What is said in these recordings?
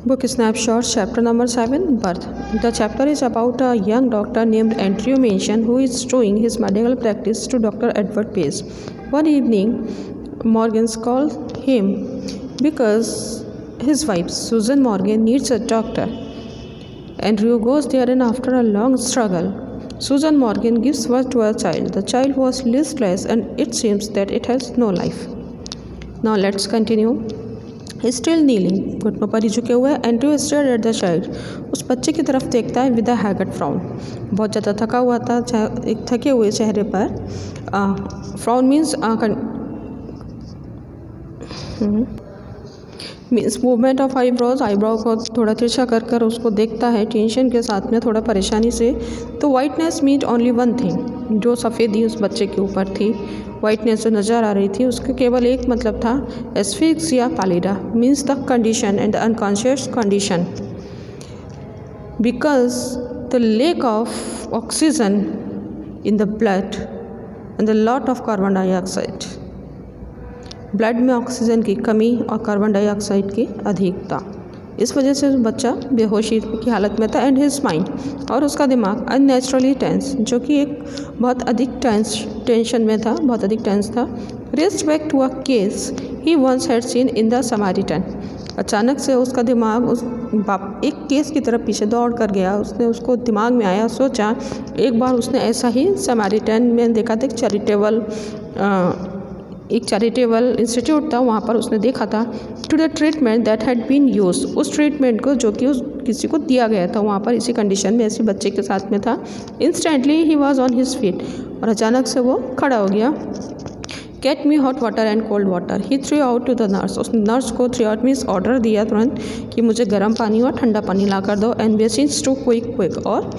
Book Snapshot, Chapter number 7, Birth. The chapter is about a young doctor named Andrew Mason who is showing his medical practice to Dr. Edward Pace. One evening, Morgan's called him because his wife, Susan Morgan, needs a doctor. Andrew goes there, and after a long struggle, Susan Morgan gives birth to a child. The child was listless and it seems that it has no life. Now let's continue. Still kneeling, घुटनों पर ही झुके हुए, Andrew stared at the child. उस बच्चे की तरफ देखता है विद अ हैगर्ड फ्राउन. बहुत ज़्यादा थका हुआ था, एक थके हुए चेहरे पर. Frown means movement of eyebrows. Eyebrow को थोड़ा तिरछा कर कर उसको देखता है टेंशन के साथ में, थोड़ा परेशानी से. तो whiteness meant only one thing. जो सफ़ेदी उस बच्चे के ऊपर थी, वाइटनेस जो नज़र आ रही थी, उसका केवल एक मतलब था, asphyxia pallida means the condition and the unconscious condition because the lack of oxygen in the blood and the lot of carbon dioxide. Blood में ऑक्सीजन की कमी और कार्बन डाइऑक्साइड की अधिकता, इस वजह से बच्चा बेहोशी की हालत में था. एंड हिज माइंड, और उसका दिमाग अननेचुरली टेंस, जो कि एक बहुत अधिक टेंशन में था, बहुत अधिक टेंस था. Raced back to a case he once had seen in the Samaritan. अचानक से उसका दिमाग एक केस की तरफ पीछे दौड़ कर गया. उसने उसको दिमाग में आया, सोचा एक बार उसने ऐसा ही समारिटन में देखा था. एक चैरिटेबल इंस्टीट्यूट था, वहाँ पर उसने देखा था. To the treatment that had been used, उस ट्रीटमेंट को जो कि उस किसी को दिया गया था वहाँ पर इसी कंडीशन में, ऐसे बच्चे के साथ में था. Instantly he was on his feet, और अचानक से वो खड़ा हो गया. Get me hot water and cold water. He threw out to the nurse. उसने नर्स को थ्रू आउट मीन्स ऑर्डर दिया तुरंत कि मुझे गर्म पानी और ठंडा पानी ला कर दो. एंड बेसिन्स टू क्विक, और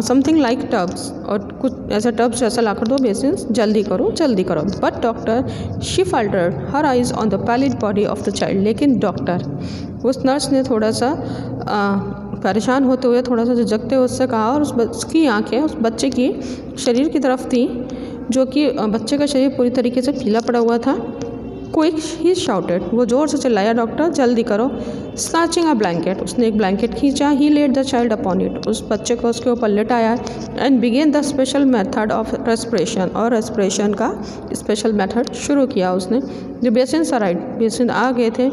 समथिंग लाइक टब्स, और कुछ ऐसा टब्स जैसा ला कर दो. बेसिन्स जल्दी करो. But doctor, she faltered her eyes on the pallid body of the child. लेकिन डॉक्टर, उस नर्स ने थोड़ा सा परेशान होते हुए, थोड़ा सा झिझकते हुए उससे कहा, और उसकी आँखें उस बच्चे की शरीर की तरफ थी, जो कि बच्चे का शरीर पूरी तरीके से पीला पड़ा हुआ था. क्विक ही शाउटेड, वो ज़ोर से चिल्लाया, डॉक्टर जल्दी करो. स्नैचिंग अ ब्लैंकेट, उसने एक ब्लैंकेट खींचा. He laid the child upon it, उस बच्चे को उसके ऊपर लेटाया. And began the special method of respiration, और रेस्पिरेशन का स्पेशल मेथड शुरू किया उसने. जो बेसिन्स अराइव्ड, बेसिन आ गए थे.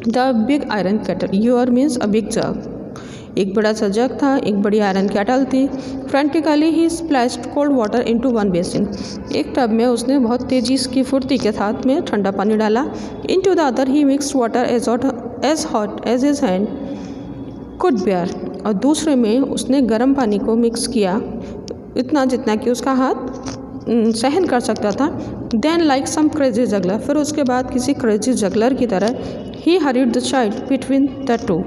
The big iron kettle. Your means a big jug, एक बड़ा सा जग था, एक बड़ी आयरन केटल थी. Frantically he splashed cold water into one basin. एक टब में उसने बहुत तेज़ी की फुर्ती के साथ में ठंडा पानी डाला. Into the other he mixed water as hot as his hand could bear, और दूसरे में उसने गर्म पानी को मिक्स किया, इतना जितना कि उसका हाथ सहन कर सकता था. Then like some crazy juggler, फिर उसके बाद किसी क्रेजी जगलर की तरह ही hurried the child between the two.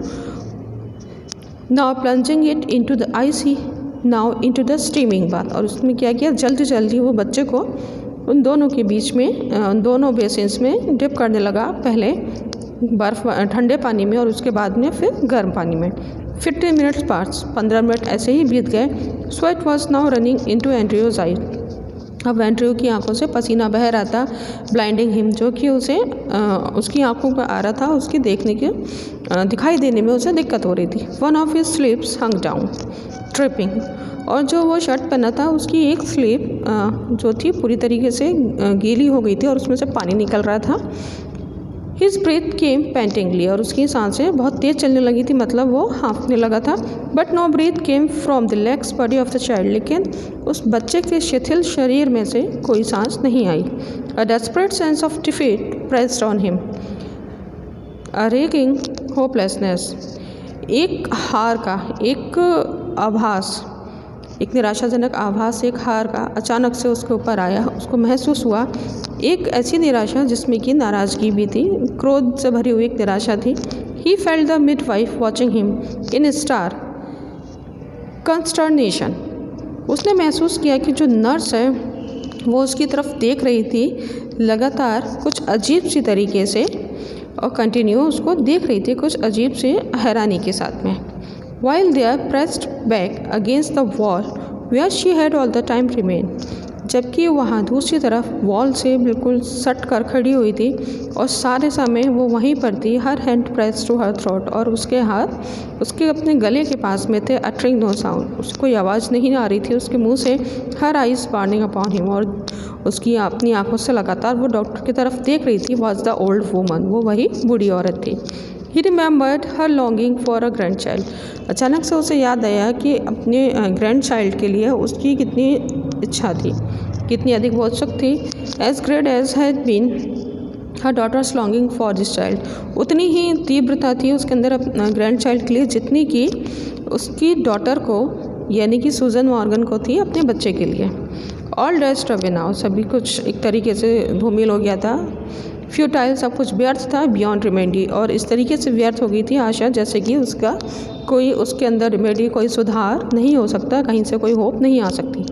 Now plunging it into the icy, now into the steaming bath. और उसमें क्या किया, जल्दी जल्दी वो बच्चे को उन दोनों के बीच में, उन दोनों बेसिन्स में डिप करने लगा. पहले बर्फ़ ठंडे पानी में, और उसके बाद में फिर गर्म पानी में. 50 मिनट्स पास, 15 मिनट ऐसे ही बीत गए. Sweat was now running into Andrew's eye. अब एंड्रयू की आंखों से पसीना बह रहा था. ब्लाइंडिंग हिम, जो कि उसे उसकी आंखों पर आ रहा था, उसकी देखने के दिखाई देने में उसे दिक्कत हो रही थी. One of his sleeves hung down tripping, और जो वो शर्ट पहना था उसकी एक स्लीव जो थी पूरी तरीके से गीली हो गई थी, और उसमें से पानी निकल रहा था. हिज ब्रीथ केम पेंटिंगली, और उसकी सांसें बहुत तेज़ चलने लगी थी, मतलब वो हाँफने लगा था. But no breath came from the legs body of the child, लेकिन उस बच्चे के शिथिल शरीर में से कोई सांस नहीं आई. A desperate sense of defeat pressed on him, a raging hopelessness, एक हार का एक आभास, एक निराशाजनक आभास, एक हार का अचानक से उसके ऊपर आया. उसको महसूस हुआ एक ऐसी निराशा जिसमें कि नाराज़गी भी थी, क्रोध से भरी हुई एक निराशा थी. He felt the midwife watching him in stark consternation. उसने महसूस किया कि जो नर्स है वो उसकी तरफ देख रही थी लगातार कुछ अजीब सी तरीके से, और कंटिन्यू उसको देख रही थी कुछ अजीब से हैरानी के साथ में. While they are pressed back against the wall where she had all the time remained, जबकि वहाँ दूसरी तरफ वॉल से बिल्कुल सट कर खड़ी हुई थी और सारे समय वो वहीं पर थी, her hand press to her throat, और उसके हाथ उसके अपने गले के पास में थे, अटरिंग नो साउंड, उसको कोई आवाज़ नहीं आ रही थी उसके मुंह से। Her eyes burning upon him, और उसकी अपनी आंखों से लगातार वो डॉक्टर की तरफ देख रही थी। वॉज द ओल्ड वूमन, वो वही बूढ़ी औरत थी। ही remembered her longing for a grand child. अचानक से उसे याद आया कि अपने ग्रैंड चाइल्ड के लिए उसकी कितनी इच्छा थी, कितनी अधिक उत्सुक थी। As great as had been her daughter's longing for this child, उतनी ही तीव्रता थी उसके अंदर अपना ग्रैंड चाइल्ड के लिए जितनी कि उसकी डॉटर को यानी कि सूजन मॉर्गन को थी अपने बच्चे के लिए। ऑल डेस्ट अवे नाउ, सभी कुछ एक तरीके से धूमिल हो गया था। फ्यूटाइल, सब कुछ व्यर्थ था। बियॉन्ड रिमेडी, और इस तरीके से व्यर्थ हो गई थी आशा जैसे कि उसका कोई उसके अंदर रिमेडी, कोई सुधार नहीं हो सकता, कहीं से कोई होप नहीं आ सकती।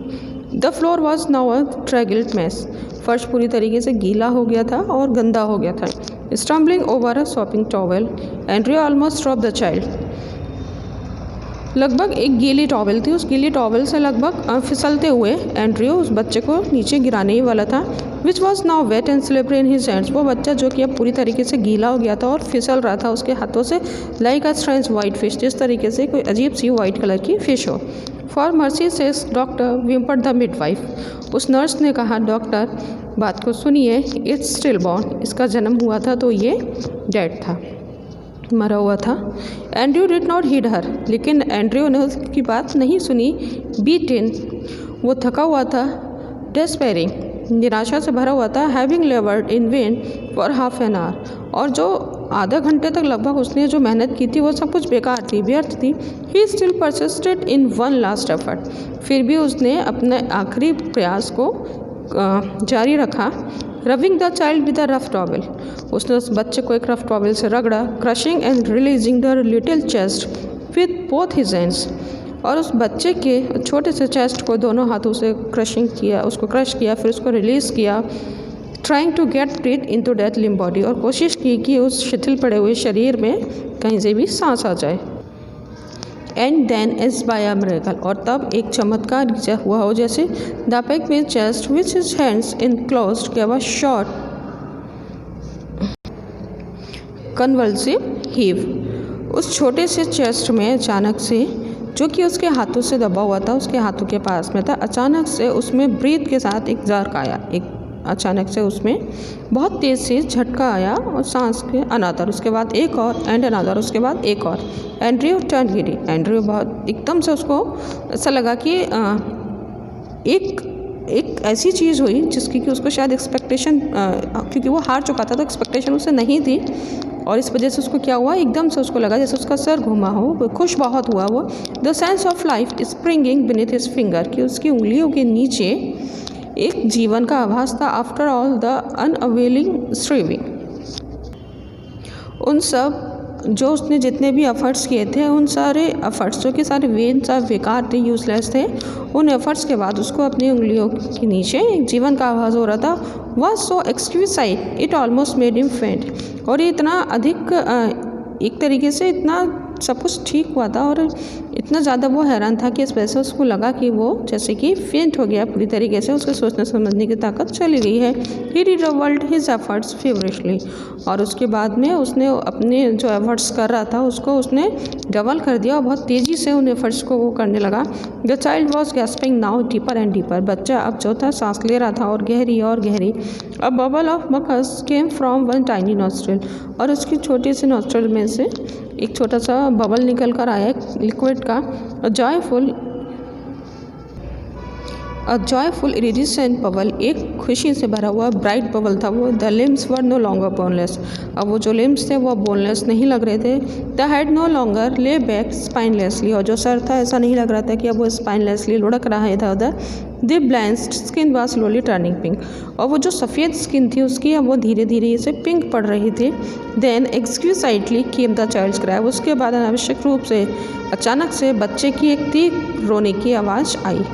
The floor was now a draggled mess, फर्श पूरी तरीके से गीला हो गया था और गंदा हो गया था। Stumbling over a shopping towel, Andrea almost drop the child. लगभग एक गीली टॉवेल थी, उस गीली टॉवेल से लगभग फिसलते हुए एंड्रियो उस बच्चे को नीचे गिराने ही वाला था। Which was now wet and slippery in his hands, वो बच्चा जो कि अब पूरी तरीके से गीला हो गया था और फिसल रहा था उसके हाथों से। Like a strange white fish, जिस तरीके से कोई अजीब सी वाइट कलर की फिश हो। For mercy's sake doctor whimpered the midwife, उस नर्स ने कहा डॉक्टर बात को सुनिए, इट्स स्टिल बॉर्न, इसका जन्म हुआ था तो ये डेड था, मरा हुआ था। एंड्रयू डिड नॉट हीड हर, लेकिन एंड्रयू ने उसकी बात नहीं सुनी। बीटन, वो थका हुआ था। डेस्पेरिंग, निराशा से भरा हुआ था। Having लेबर्ड in when for half an hour, और जो आधा घंटे तक लगभग उसने जो मेहनत की थी वो सब कुछ बेकार थी, व्यर्थ थी। He still persisted in one last effort, फिर भी उसने अपने आखिरी प्रयास को जारी रखा। Rubbing the child with a rough towel, उसने उस बच्चे को एक रफ टॉवेल से रगड़ा। Crushing and releasing the little chest with both his hands, और उस बच्चे के छोटे से चेस्ट को दोनों हाथों से क्रशिंग किया, उसको क्रश किया, फिर उसको रिलीज़ किया। Trying to get breath into the limp body, और कोशिश की कि उस शिथिल पड़े हुए शरीर में कहीं से भी सांस आ जाए। And then as by a miracle, और तब एक चमत्कार हुआ हो जैसे। The peg with chest which his hands enclosed gave a short convulsive heave, उस छोटे से चेस्ट में अचानक से, जो कि उसके हाथों से दबा हुआ था, उसके हाथों के पास में था, अचानक से उसमें ब्रीथ के साथ एक जर्क आया, एक अचानक से उसमें बहुत तेज़ से झटका आया और सांस के अनादर, उसके बाद एक और, एंड अनादर, उसके बाद एक और। एंड्रयू टर्न गिडी, एंड्रयू बहुत एकदम से उसको ऐसा लगा कि एक ऐसी चीज़ हुई जिसकी कि उसको शायद एक्सपेक्टेशन, क्योंकि वो हार चुका था तो एक्सपेक्टेशन उसे नहीं थी, और इस वजह से उसको क्या हुआ, एकदम से उसको लगा जैसे उसका सर घुमा हो, खुश बहुत हुआ वो। The sense of life springing beneath his finger, कि उसकी उंगलियों के नीचे एक जीवन का आभास था। आफ्टर ऑल द अनअवेलिंग स्ट्रीविंग, उन सब जो उसने जितने भी एफर्ट्स किए थे, उन सारे एफर्ट्स जो कि सारे वेन सब बेकार थे, यूजलेस थे, उन एफर्ट्स के बाद उसको अपनी उंगलियों के नीचे एक जीवन का आभास हो रहा था। Was so exquisite it almost made him faint, और ये इतना अधिक एक तरीके से इतना सब कुछ ठीक हुआ था और इतना ज़्यादा वो हैरान था कि इस वजह से उसको लगा कि वो जैसे कि फेंट हो गया पूरी तरीके से, उसके सोचने समझने की ताकत चली गई है। ही रिडबल्ड हिज एफर्ट्स फेवरिशली, और उसके बाद में उसने अपने जो एफर्ट्स कर रहा था उसको उसने डबल कर दिया और बहुत तेज़ी से उन एफर्ट्स को वो करने लगा। The child was gasping now deeper and deeper, बच्चा अब जो था सांस ले रहा था और गहरी और गहरी। A bubble of mucus came from one tiny nostril, और उसकी छोटी सी नॉस्ट्रिल में से एक छोटा सा बबल निकल कर आया लिक्विड का। अ जॉयफुल इरिडिसेंट बबल, एक खुशी से भरा हुआ ब्राइट बबल था वो। The limbs were no longer boneless, अब वो जो लिम्स थे वो बोनलेस नहीं लग रहे थे। The head no longer lay back spinelessly, और जो सर था ऐसा नहीं लग रहा था कि अब वो स्पाइनलेसली लुढ़क रहा है इधर उधर। The blanched skin was slowly turning pink, और वो जो सफ़ेद स्किन थी उसकी अब वो धीरे धीरे से पिंक पड़ रही थी। Then exquisitely came the child's cry, उसके बाद अनावश्यक रूप से अचानक से बच्चे की एक तीव्र रोने की आवाज़ आई।